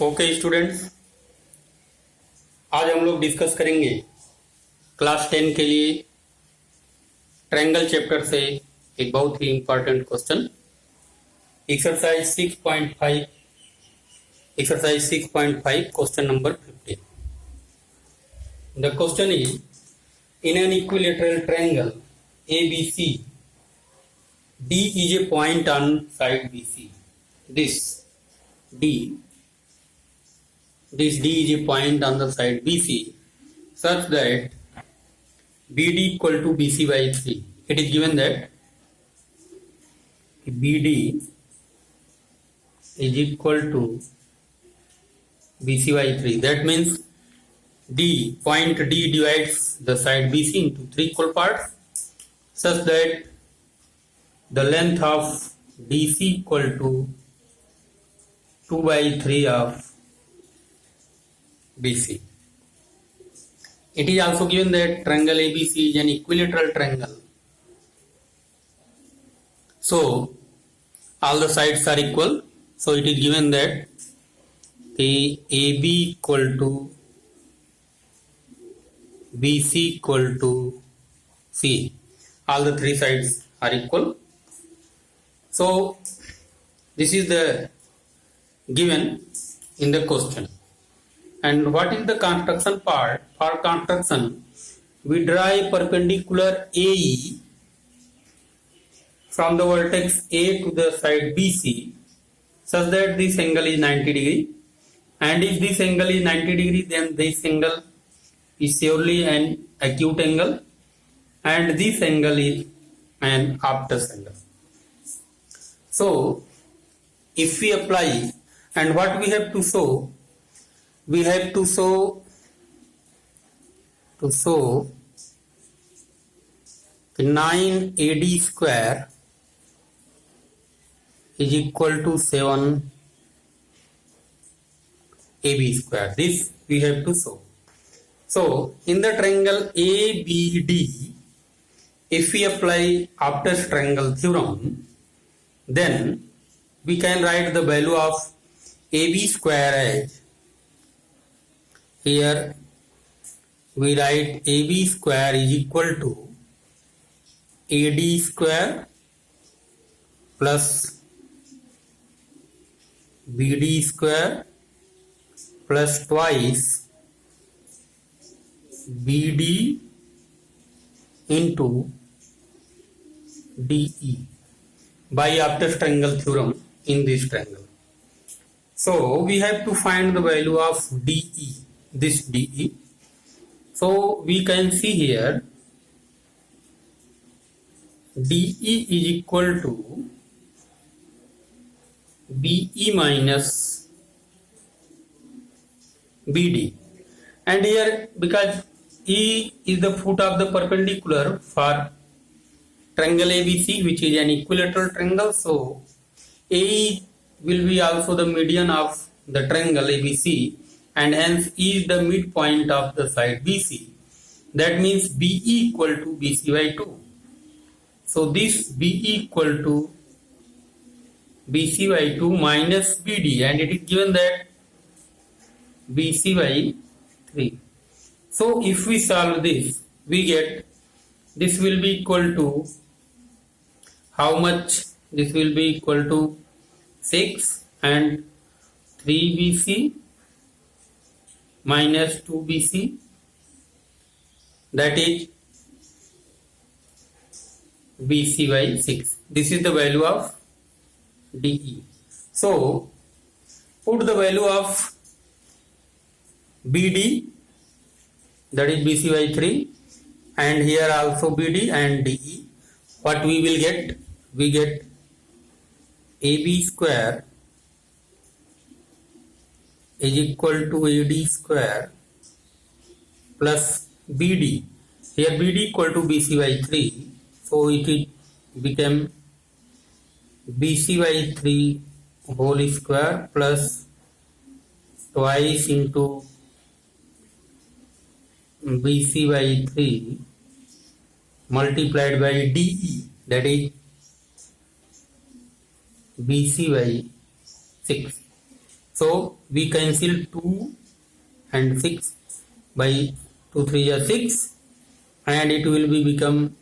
Okay students, आज हम लोग डिस्कस करेंगे क्लास 10 के लिए ट्रायंगल चैप्टर से एक बहुत ही important question. Exercise 6.5 question number 15। The question is in an equilateral triangle ABC, D is a point on side BC. This D is a point on the side BC such that BD equal to BC by 3. It is given that BD is equal to BC by 3. That means point D divides the side BC into 3 equal parts such that the length of DC equal to 2 by 3 of BC. It is also given that triangle ABC is an equilateral triangle. So all the sides are equal. So it is given that the AB equal to BC equal to C. All the three sides are equal. So this is the given in the question. And what is the construction part? For construction, we draw a perpendicular AE from the vertex A to the side BC such that this angle is 90 degree. And if this angle is 90 degree, then this angle is surely an acute angle and this angle is an obtuse angle. So if we apply, and what we have to show, we have to show 9 AD square is equal to 7 AB square. This we have to show. So in the triangle ABD, if we apply obtuse triangle theorem, then we can write the value of AB square as, here we write AB square is equal to AD square plus BD square plus twice BD into DE by obtuse triangle theorem in this triangle. So we have to find the value of DE, this DE. So we can see here DE is equal to BE minus BD, and here because E is the foot of the perpendicular for triangle ABC, which is an equilateral triangle, so AE will be also the median of the triangle ABC, and hence E is the midpoint of the side BC. That means BE equal to BC by 2. So this BE equal to BC by 2 minus BD, and it is given that BC by 3. So if we solve this, we get this will be equal to how much? This will be equal to 6 and 3BC minus 2BC, that is BC by 6. This is the value of DE. So put the value of BD, that is BC by 3, and here also BD and DE. What we will get? We get AB square is equal to AD square plus BD. Here BD equal to BC by 3, so it became BC by 3 whole square plus twice into BC by 3 multiplied by DE, that is BC by 6. So we cancel 2 and 6 by 2 3 are 6, and it will be become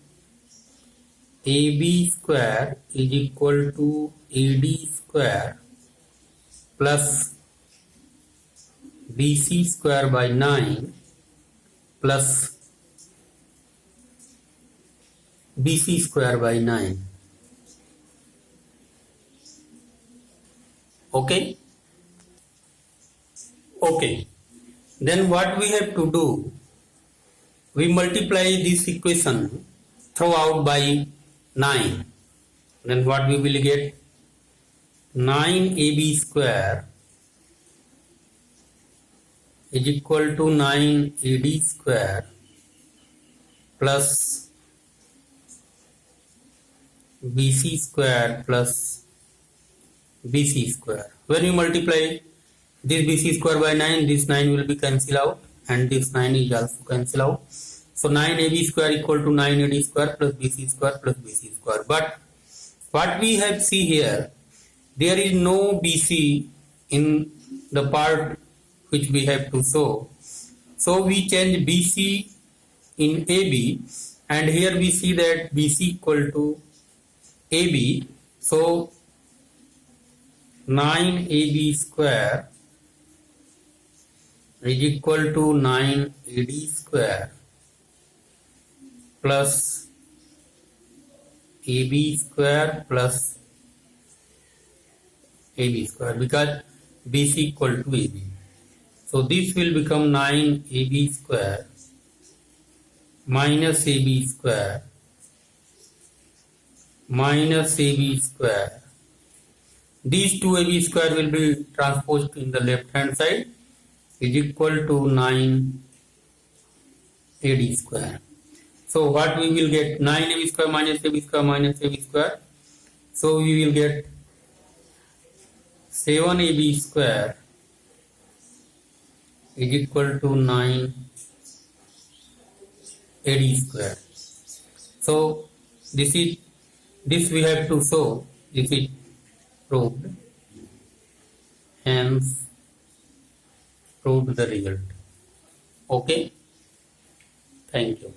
AB square is equal to AD square plus BC square by 9 plus BC square by 9. Okay. Then what we have to do, we multiply this equation throughout by 9. Then what we will get, 9AB square is equal to 9AD square plus BC square plus BC square. When you multiply this BC square by 9, this 9 will be cancelled out and this 9 is also cancelled out. So 9AB square equal to 9AD square plus BC square plus BC square. But what we have see here, there is no BC in the part which we have to show. So we change BC in AB, and here we see that BC equal to AB. So 9AB square is equal to 9AD square plus AB square plus AB square, because BC equal to AB. So this will become 9AB square minus AB square minus AB square. These two AB square will be transposed in the left hand side, is equal to 9AD square. So what we will get, 9AB square minus AB square minus AB square. So we will get 7AB square is equal to 9AD square. So this we have to show, this is proved, hence proved the result. Okay, thank you.